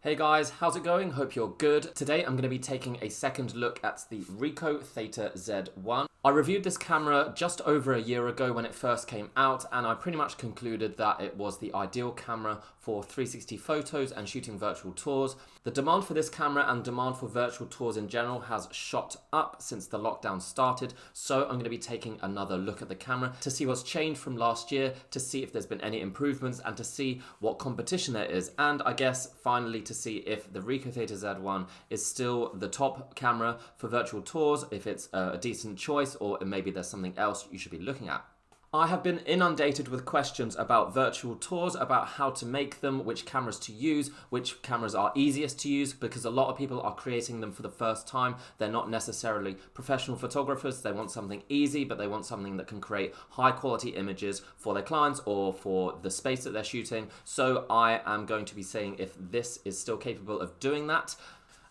Hey guys, how's it going? Hope you're good. Today I'm going to be taking a second look at the Ricoh Theta Z1. I reviewed this camera just over a year ago when it first came out, and I pretty much concluded that it was the ideal camera for 360 photos and shooting virtual tours. The demand for this camera and demand for virtual tours in general has shot up since the lockdown started, so I'm going to be taking another look at the camera to see what's changed from last year, to see if there's been any improvements, and to see what competition there is, and I guess finally to see if the Ricoh Theta Z1 is still the top camera for virtual tours, if it's a decent choice, or maybe there's something else you should be looking at. I have been inundated with questions about virtual tours, about how to make them, which cameras to use, which cameras are easiest to use, because a lot of people are creating them for the first time. They're not necessarily professional photographers. They want something easy, but they want something that can create high quality images for their clients or for the space that they're shooting. So I am going to be saying if this is still capable of doing that.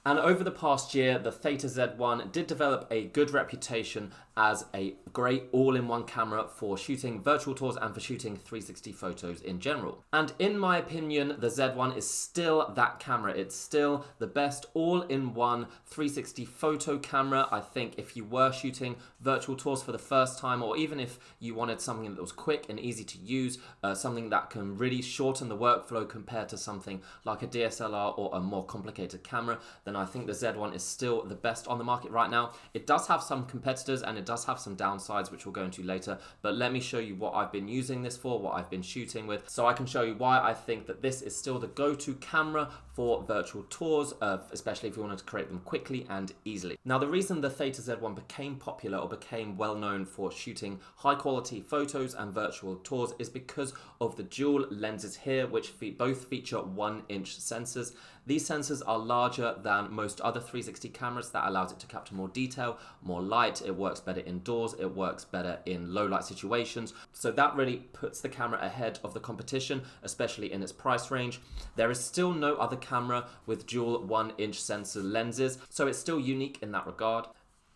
And over the past year, the Theta Z1 did develop a good reputation as a great all-in-one camera for shooting virtual tours and for shooting 360 photos in general. And in my opinion, the Z1 is still that camera. It's still the best all-in-one 360 photo camera. I think if you were shooting virtual tours for the first time, or even if you wanted something that was quick and easy to use, something that can really shorten the workflow compared to something like a DSLR or a more complicated camera, then I think the Z1 is still the best on the market right now. It does have some competitors and it does have some downsides, which we'll go into later, but let me show you what I've been using this for, what I've been shooting with, so I can show you why I think that this is still the go-to camera for virtual tours, especially if you wanted to create them quickly and easily. Now, the reason the Theta Z1 became popular or became well known for shooting high quality photos and virtual tours is because of the dual lenses here, which both feature 1-inch sensors. These sensors are larger than most other 360 cameras. That allows it to capture more detail, more light. It works better indoors. It works better in low light situations. So that really puts the camera ahead of the competition, especially in its price range. There is still no other camera with dual 1-inch sensor lenses, so it's still unique in that regard.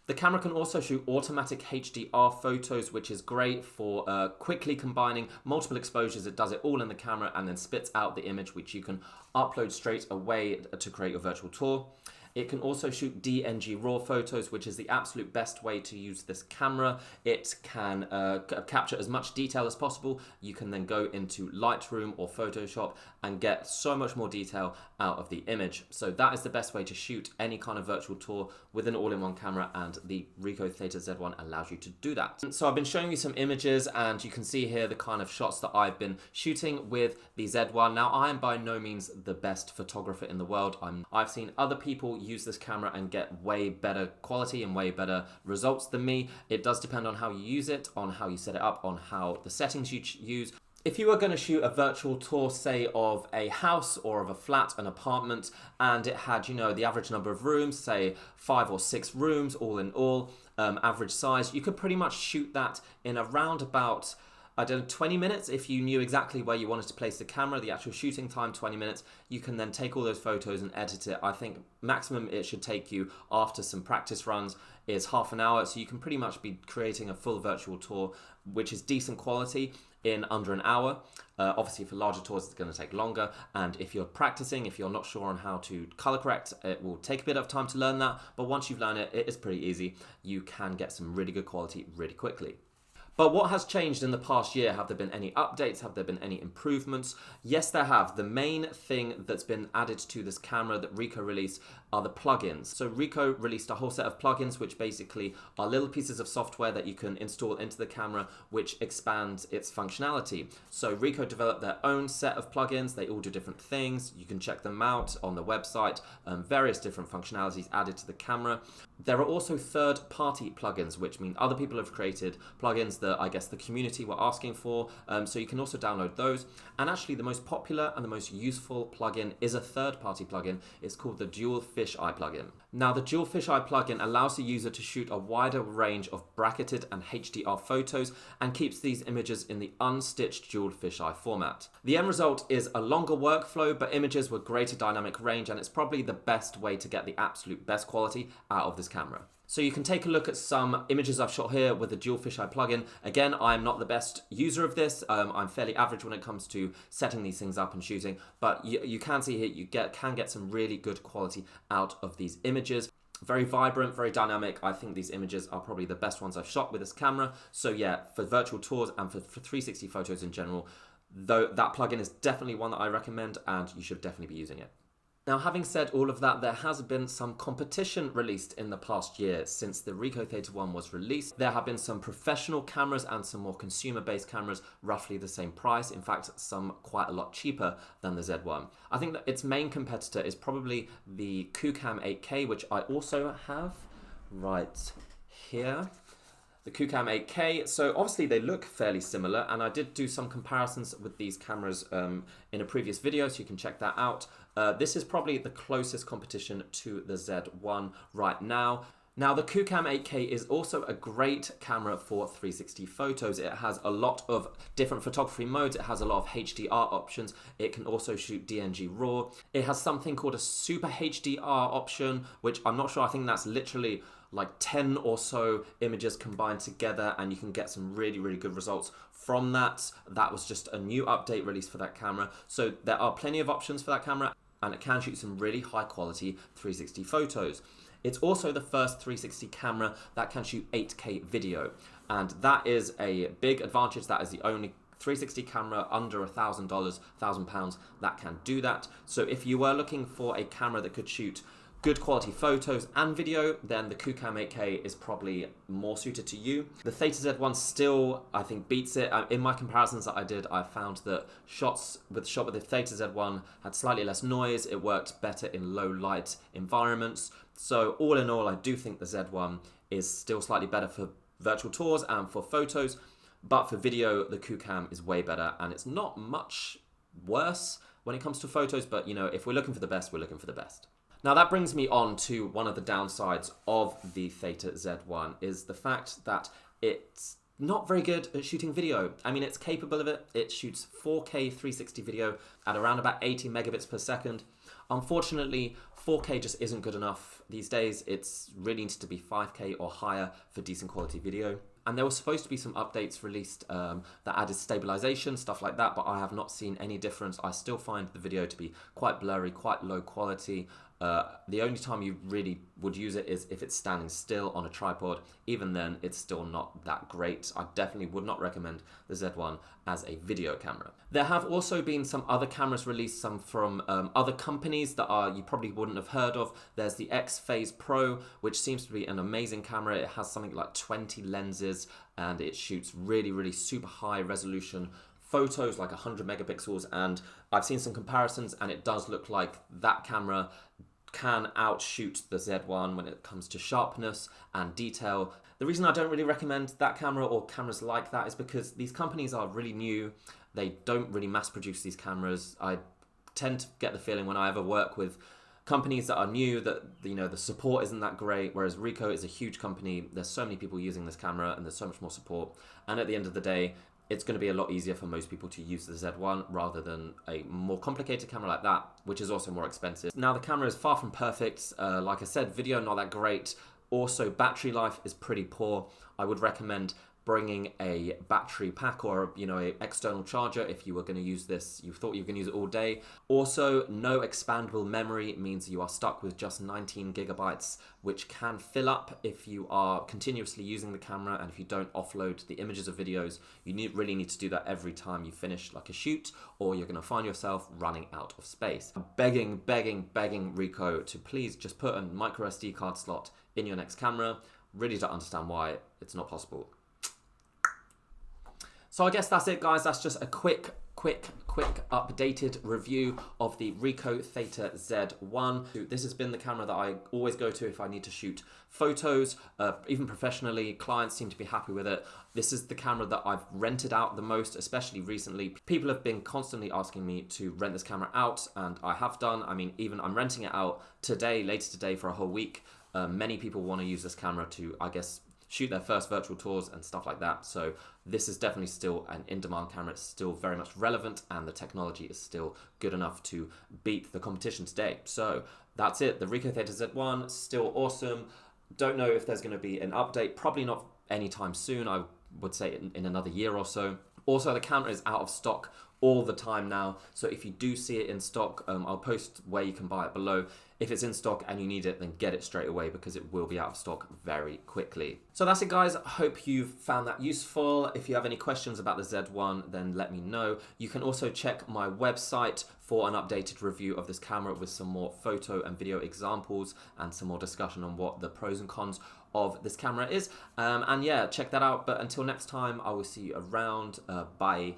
The camera can also shoot automatic HDR photos, which is great for quickly combining multiple exposures. It does it all in the camera and then spits out the image, which you can upload straight away to create your virtual tour. It can also shoot DNG RAW photos, which is the absolute best way to use this camera. It can capture as much detail as possible. You can then go into Lightroom or Photoshop and get so much more detail out of the image. So that is the best way to shoot any kind of virtual tour with an all-in-one camera, and the Ricoh Theta Z1 allows you to do that. So I've been showing you some images, and you can see here the kind of shots that I've been shooting with the Z1. Now, I am by no means the best photographer in the world. I've seen other people use this camera and get way better quality and way better results than me. It does depend on how you use it, on how you set it up, on how the settings you use. If you were going to shoot a virtual tour, say, of a house or of a flat, an apartment, and it had, the average number of rooms, say 5 or 6 rooms, all in all, average size, you could pretty much shoot that in around about 20 minutes. If you knew exactly where you wanted to place the camera, the actual shooting time, 20 minutes, you can then take all those photos and edit it. I think maximum it should take you after some practice runs is half an hour. So you can pretty much be creating a full virtual tour, which is decent quality, in under an hour. Obviously for larger tours it's going to take longer, and if you're practicing, if you're not sure on how to color correct, it will take a bit of time to learn that, but once you've learned it, it is pretty easy. You can get some really good quality really quickly. But what has changed in the past year? Have there been any updates? Have there been any improvements? Yes, there have. The main thing that's been added to this camera that Ricoh released are the plugins. So Ricoh released a whole set of plugins, which basically are little pieces of software that you can install into the camera, which expands its functionality. So Ricoh developed their own set of plugins. They all do different things. You can check them out on the website. Various different functionalities added to the camera. There are also third-party plugins, which mean other people have created plugins that I guess the community were asking for, so you can also download those. And actually the most popular and the most useful plugin is a third-party plugin. It's called the Dual Fisheye plugin. Now, the Dual Fisheye plugin allows the user to shoot a wider range of bracketed and HDR photos and keeps these images in the unstitched dual fisheye format. The end result is a longer workflow, but images with greater dynamic range, and it's probably the best way to get the absolute best quality out of this camera. So you can take a look at some images I've shot here with the dual fisheye plugin. Again, I'm not the best user of this. I'm fairly average when it comes to setting these things up and shooting, but you can see here you can get some really good quality out of these images. Very vibrant, very dynamic. I think these images are probably the best ones I've shot with this camera. So yeah, for virtual tours and for 360 photos in general, though that plugin is definitely one that I recommend and you should definitely be using it. Now, having said all of that, there has been some competition released in the past year since the Ricoh Theta Z1 was released. There have been some professional cameras and some more consumer-based cameras, roughly the same price. In fact, some quite a lot cheaper than the Z1. I think that its main competitor is probably the Kucam 8K, which I also have right here. The Kucam 8K, so obviously they look fairly similar, and I did do some comparisons with these cameras in a previous video, so you can check that out. This is probably the closest competition to the Z1 right now. Now, the Kucam 8K is also a great camera for 360 photos. It has a lot of different photography modes. It has a lot of HDR options. It can also shoot DNG RAW. It has something called a Super HDR option, which I'm not sure, I think that's literally like 10 or so images combined together, and you can get some really, really good results from that. That was just a new update released for that camera. So there are plenty of options for that camera, and it can shoot some really high quality 360 photos. It's also the first 360 camera that can shoot 8K video, and that is a big advantage. That is the only 360 camera under $1,000, £1,000 that can do that. So if you were looking for a camera that could shoot good quality photos and video, then the Kucam 8K is probably more suited to you. The Theta Z1 still, I think, beats it. In my comparisons that I did, I found that shot with the Theta Z1 had slightly less noise. It worked better in low light environments. So all in all, I do think the Z1 is still slightly better for virtual tours and for photos, but for video, the Kucam is way better, and it's not much worse when it comes to photos, but you know, if we're looking for the best, we're looking for the best. Now that brings me on to one of the downsides of the Theta Z1 is the fact that it's not very good at shooting video. I mean, it's capable of it. It shoots 4K 360 video at around about 80 megabits per second. Unfortunately, 4K just isn't good enough these days. It's really needs to be 5K or higher for decent quality video. And there was supposed to be some updates released that added stabilization, stuff like that, but I have not seen any difference. I still find the video to be quite blurry, quite low quality. The only time you really would use it is if it's standing still on a tripod. Even then, it's still not that great. I definitely would not recommend the Z1 as a video camera. There have also been some other cameras released, some from other companies that you probably wouldn't have heard of. There's the X-Phase Pro, which seems to be an amazing camera. It has something like 20 lenses, and it shoots really, really super high resolution photos, like 100 megapixels, and I've seen some comparisons, and it does look like that camera can outshoot the Z1 when it comes to sharpness and detail. The reason I don't really recommend that camera or cameras like that is because these companies are really new. They don't really mass produce these cameras. I tend to get the feeling when I ever work with companies that are new that, you know, the support isn't that great, whereas Ricoh is a huge company. There's so many people using this camera and there's so much more support, and at the end of the day, it's going to be a lot easier for most people to use the Z1 rather than a more complicated camera like that, which is also more expensive. Now, the camera is far from perfect. Like I said, video not that great. Also, battery life is pretty poor. I would recommend bringing a battery pack or, you know, an external charger if you were going to use this, you thought you were going to use it all day. Also, no expandable memory means you are stuck with just 19 gigabytes, which can fill up if you are continuously using the camera, and if you don't offload the images or videos, you really need to do that every time you finish like a shoot, or you're going to find yourself running out of space. I'm begging Ricoh to please just put a micro SD card slot in your next camera. Really don't understand why it's not possible. So I guess that's it, guys. That's just a quick updated review of the Ricoh Theta Z1. This has been the camera that I always go to if I need to shoot photos, even professionally. Clients seem to be happy with it. This is the camera that I've rented out the most, especially recently. People have been constantly asking me to rent this camera out, and I have done. I mean, even I'm renting it out today, later today, for a whole week. Many people want to use this camera to, I guess, shoot their first virtual tours and stuff like that. So this is definitely still an in-demand camera. It's still very much relevant, and the technology is still good enough to beat the competition today. So that's it. The Ricoh Theta Z1, still awesome. Don't know if there's going to be an update, probably not anytime soon. I would say in another year or so. Also, the camera is out of stock all the time now, so if you do see it in stock, I'll post where you can buy it below. If it's in stock and you need it, then get it straight away because it will be out of stock very quickly. So that's it, guys. I hope you've found that useful. If you have any questions about the Z1, then let me know. You can also check my website for an updated review of this camera with some more photo and video examples and some more discussion on what the pros and cons of this camera is. And yeah, check that out. But until next time, I will see you around. Bye.